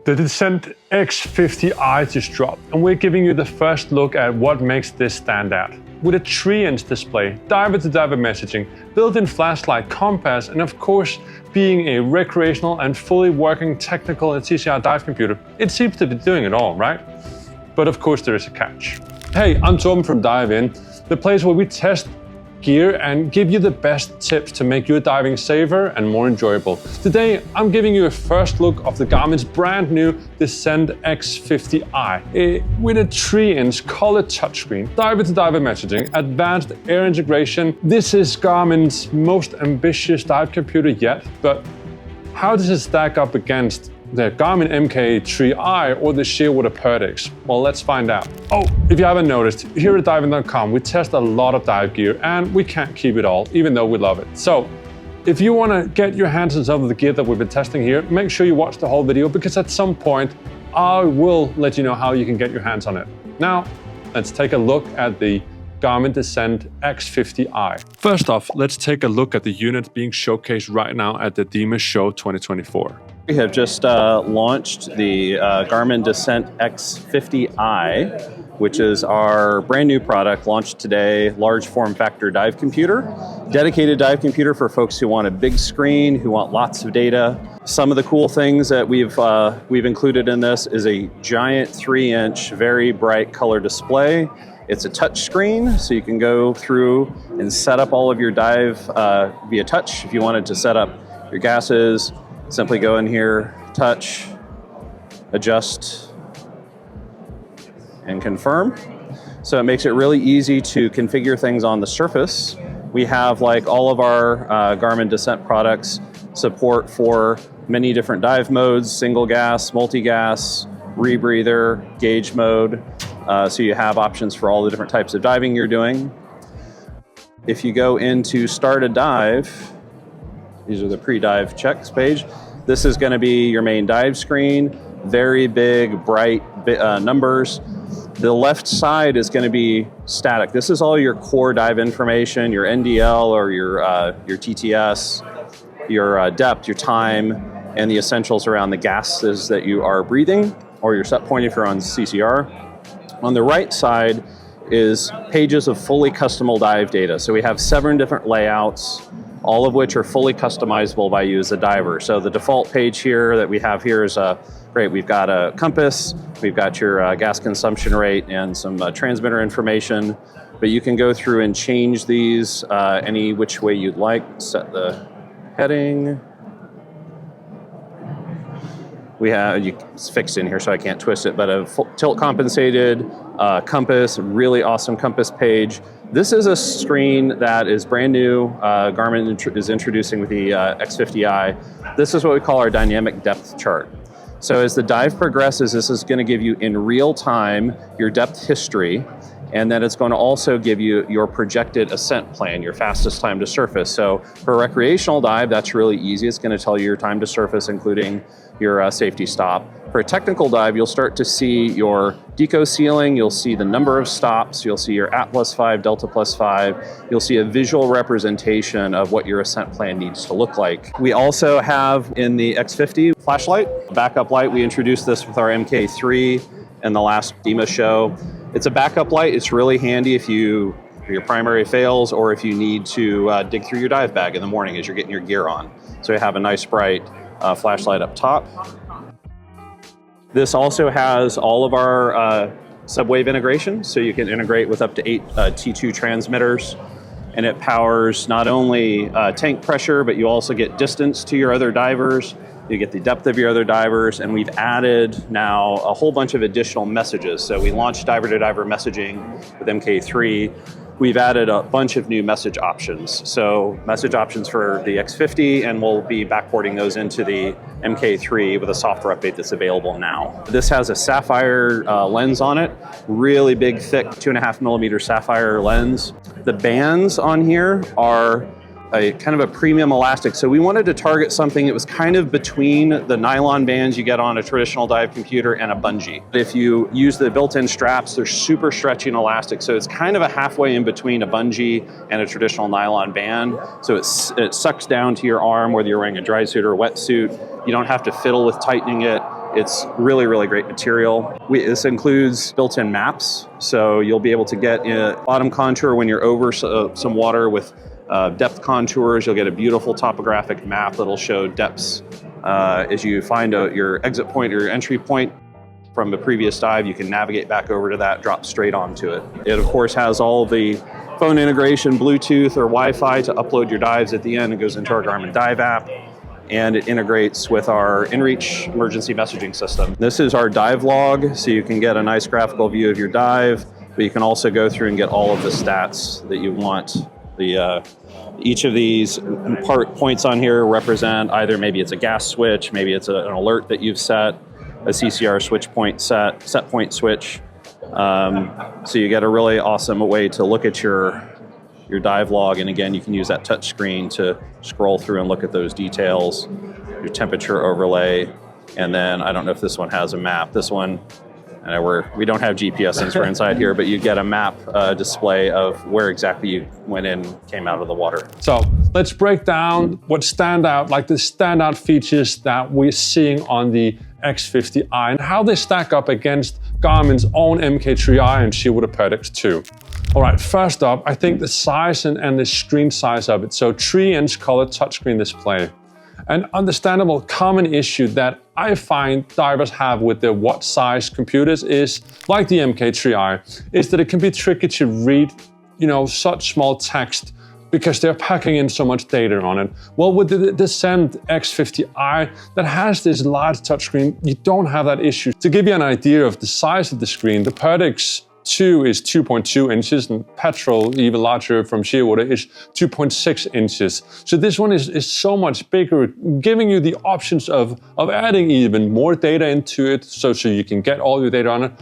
The Descent X50i just dropped, and we're giving you the first look at what makes this stand out. With a 3-inch display, diver-to-diver messaging, built-in flashlight, compass, and of course, being a recreational and fully working technical and TCR dive computer, it seems to be doing it all, right? But of course there is a catch. Hey, I'm Torben from DIVEIN, the place where we test gear and give you the best tips to make your diving safer and more enjoyable. Today, I'm giving you a first look of the Garmin's brand new Descent X50i. With a 3-inch color touchscreen, diver-to-diver messaging, advanced air integration. This is Garmin's most ambitious dive computer yet, but how does it stack up against the Garmin MK3i or the Shearwater Peregrine? Well, let's find out. Oh, if you haven't noticed, here at DIVEIN.com, we test a lot of dive gear and we can't keep it all, even though we love it. So, if you want to get your hands on some of the gear that we've been testing here, make sure you watch the whole video because at some point, I will let you know how you can get your hands on it. Now, let's take a look at the Garmin Descent X50i. First off, let's take a look at the units being showcased right now at the DIMA Show 2024. We have just launched the Garmin Descent X50i, which is our brand new product, launched today, large form factor dive computer. Dedicated dive computer for folks who want a big screen, who want lots of data. Some of the cool things that we've included in this is a giant 3-inch, very bright color display. It's a touch screen, so you can go through and set up all of your dive via touch. If you wanted to set up your gases, simply go in here, touch, adjust, and confirm. So it makes it really easy to configure things on the surface. We have, like all of our Garmin Descent products, support for many different dive modes: single gas, multi-gas, rebreather, gauge mode. So you have options for all the different types of diving you're doing. If you go into Start a Dive, these are the pre-dive checks page. This is going to be your main dive screen. Very big, bright numbers. The left side is going to be static. This is all your core dive information, your NDL or your TTS, your depth, your time, and the essentials around the gases that you are breathing, or your set point if you're on CCR. On the right side is pages of fully customizable dive data. So we have 7 different layouts, all of which are fully customizable by you as a diver. So the default page here that we have here is great. We've got a compass, we've got your gas consumption rate and some transmitter information, but you can go through and change these any which way you'd like. Set the heading. We have, it's fixed in here so I can't twist it, but a tilt compensated compass, really awesome compass page. This is a screen that is brand new. Garmin is introducing with the X50i. This is what we call our dynamic depth chart. So as the dive progresses, this is going to give you in real time your depth history, and then it's going to also give you your projected ascent plan, your fastest time to surface. So for a recreational dive, that's really easy. It's going to tell you your time to surface, including your safety stop. For a technical dive, you'll start to see your deco ceiling, you'll see the number of stops, you'll see your at +5, delta +5, you'll see a visual representation of what your ascent plan needs to look like. We also have in the X50 flashlight, backup light. We introduced this with our MK3 in the last DIMA show. It's a backup light. It's really handy if your primary fails or if you need to dig through your dive bag in the morning as you're getting your gear on. So you have a nice bright flashlight up top. This also has all of our subwave integration, so you can integrate with up to 8 T2 transmitters, and it powers not only tank pressure, but you also get distance to your other divers, you get the depth of your other divers, and we've added now a whole bunch of additional messages. So we launched diver-to-diver messaging with MK3. We've added a bunch of new message options. So message options for the X50, and we'll be backporting those into the MK3 with a software update that's available now. This has a sapphire lens on it, really big, thick 2.5mm sapphire lens. The bands on here are a kind of a premium elastic. So we wanted to target something that was kind of between the nylon bands you get on a traditional dive computer and a bungee. If you use the built-in straps, they're super stretchy and elastic. So it's kind of a halfway in between a bungee and a traditional nylon band. So it sucks down to your arm, whether you're wearing a dry suit or a wetsuit. You don't have to fiddle with tightening it. It's really, really great material. This includes built-in maps, so you'll be able to get a bottom contour when you're over some water with depth contours. You'll get a beautiful topographic map that'll show depths as you find your exit point or your entry point from a previous dive. You can navigate back over to that, drop straight onto it. It, of course, has all the phone integration, Bluetooth or Wi-Fi to upload your dives at the end. It goes into our Garmin Dive app, and it integrates with our inReach emergency messaging system. This is our dive log, so you can get a nice graphical view of your dive, but you can also go through and get all of the stats that you want. Each of these points on here represent either maybe it's a gas switch, maybe it's an alert that you've set, a CCR switch point set point switch. So you get a really awesome way to look at your dive log, and again, you can use that touch screen to scroll through and look at those details, your temperature overlay, and then I don't know if this one has a map. This one, we don't have GPS sensor inside here, but you get a map display of where exactly you went in, came out of the water. So let's break down what stand out, like the standout features that we're seeing on the X50i and how they stack up against Garmin's own MK3i and Shearwater Peregrine 2. All right, first up, I think the size and the screen size of it. So 3-inch color touchscreen display. An understandable common issue that I find divers have with their what-size computers is, like the MK3i, is that it can be tricky to read, such small text because they're packing in so much data on it. Well, with the Descent X50i that has this large touchscreen, you don't have that issue. To give you an idea of the size of the screen, the Peregrine 2 is 2.2 inches, and Petrol, even larger from Shearwater, is 2.6 inches. So this one is so much bigger, giving you the options of adding even more data into it so you can get all your data on it,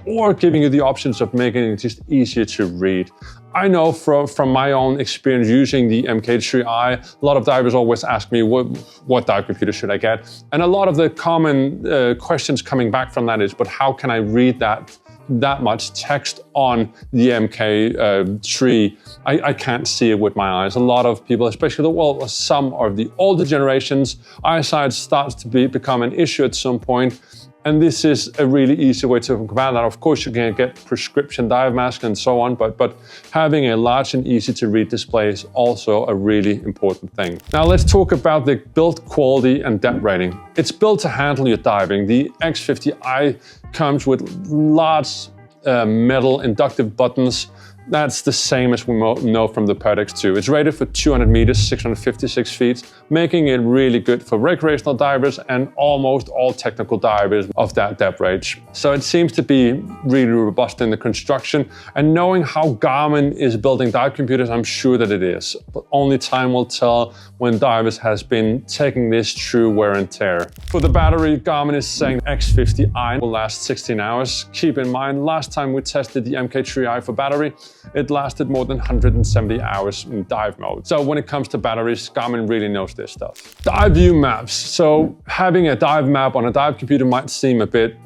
or giving you the options of making it just easier to read. I know from my own experience using the MK3i, a lot of divers always ask me, what dive computer should I get? And a lot of the common questions coming back from that is, but how can I read that much text on the MK3? I can't see it with my eyes. A lot of people, especially some of the older generations, eyesight starts to become an issue at some point. And this is a really easy way to combat that. Of course, you can get prescription dive mask and so on, but having a large and easy to read display is also a really important thing. Now let's talk about the build quality and depth rating. It's built to handle your diving. The X50i comes with large metal inductive buttons. That's the same as we know from the Peregrine 2. It's rated for 200 meters, 656 feet, making it really good for recreational divers and almost all technical divers of that depth range. So it seems to be really robust in the construction, and knowing how Garmin is building dive computers, I'm sure that it is. But only time will tell when divers has been taking this through wear and tear. For the battery, Garmin is saying X50i will last 16 hours. Keep in mind, last time we tested the MK3i for battery, it lasted more than 170 hours in dive mode. So when it comes to batteries, Garmin really knows this stuff. Dive view maps. So having a dive map on a dive computer might seem a bit,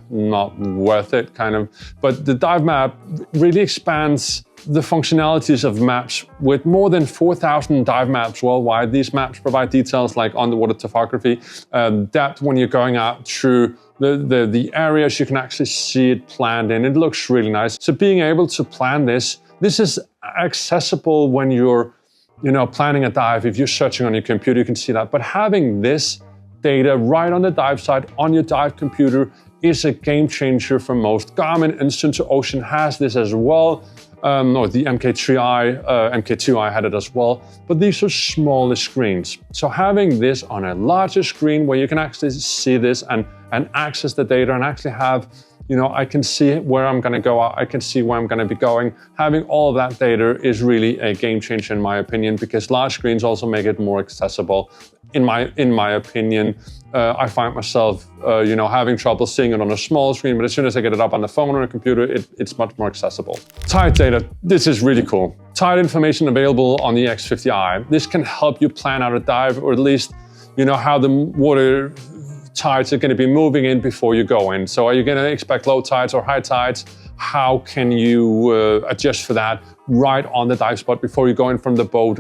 not worth it, kind of. But the dive map really expands the functionalities of maps. With more than 4,000 dive maps worldwide, these maps provide details like underwater topography, depth when you're going out through the areas. You can actually see it planned in. It looks really nice. So being able to plan this is accessible when you're planning a dive. If you're searching on your computer, you can see that. But having this data right on the dive site on your dive computer is a game changer for most. Garmin and Sunto Ocean has this as well. Or the MK2i had it as well, but these are smaller screens. So having this on a larger screen where you can actually see this and access the data and actually have, I can see where I'm gonna go out, I can see where I'm gonna be going. Having all of that data is really a game changer in my opinion, because large screens also make it more accessible. In my opinion, I find myself, having trouble seeing it on a small screen, but as soon as I get it up on the phone or a computer, it's much more accessible. Tide data, this is really cool. Tide information available on the X50i. This can help you plan out a dive, or at least, how the water tides are going to be moving in before you go in. So are you going to expect low tides or high tides? how can you adjust for that right on the dive spot before you go in from the boat,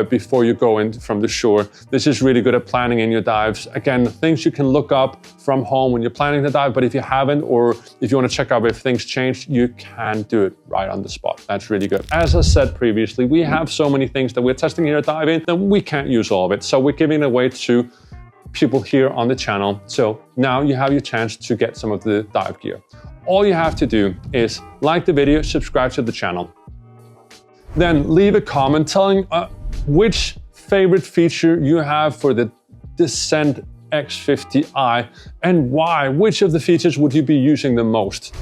before you go in from the shore. This is really good at planning in your dives. Again, things you can look up from home when you're planning the dive, but if you haven't, or if you want to check out if things changed, you can do it right on the spot. That's really good. As I said previously, we have so many things that we're testing here at DIVEIN that we can't use all of it. So we're giving it away to people here on the channel. So now you have your chance to get some of the dive gear. All you have to do is like the video, subscribe to the channel. Then leave a comment telling which favorite feature you have for the Descent X50i and why. Which of the features would you be using the most?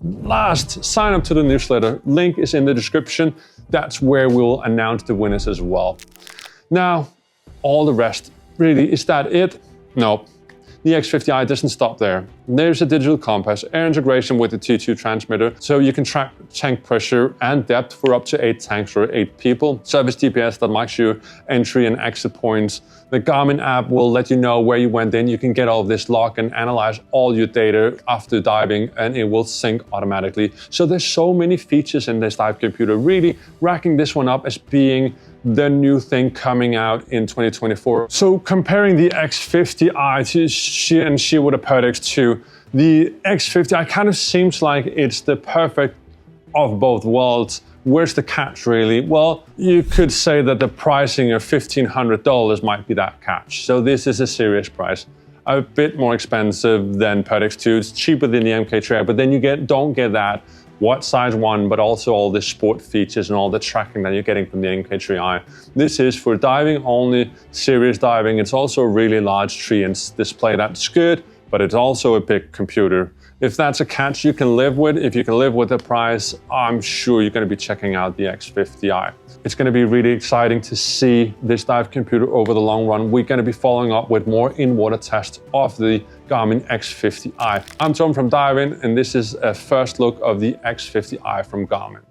Last, sign up to the newsletter. Link is in the description. That's where we'll announce the winners as well. Now, all the rest. Really, is that it? No. The X50i doesn't stop there. There's a digital compass, air integration with the T2 transmitter, so you can track tank pressure and depth for up to 8 tanks or 8 people. Service GPS that marks your entry and exit points. The Garmin app will let you know where you went in. You can get all of this log and analyze all your data after diving, and it will sync automatically. So there's so many features in this dive computer, really racking this one up as being the new thing coming out in 2024. So comparing the X50i to Shearwater Peregrine to the X50i kind of seems like it's the perfect of both worlds. Where's the catch really? Well, you could say that the pricing of $1,500 might be that catch. So this is a serious price. A bit more expensive than Peregrine 2. It's cheaper than the MK3i, but then you don't get that what size one, but also all the sport features and all the tracking that you're getting from the MK3i. This is for diving only, serious diving. It's also a really large 3-inch display. That's good, but it's also a big computer. If that's a catch you can live with, if you can live with the price, I'm sure you're going to be checking out the X50i. It's going to be really exciting to see this dive computer over the long run. We're going to be following up with more in-water tests of the Garmin X50i. I'm Tom from DIVEIN, and this is a first look of the X50i from Garmin.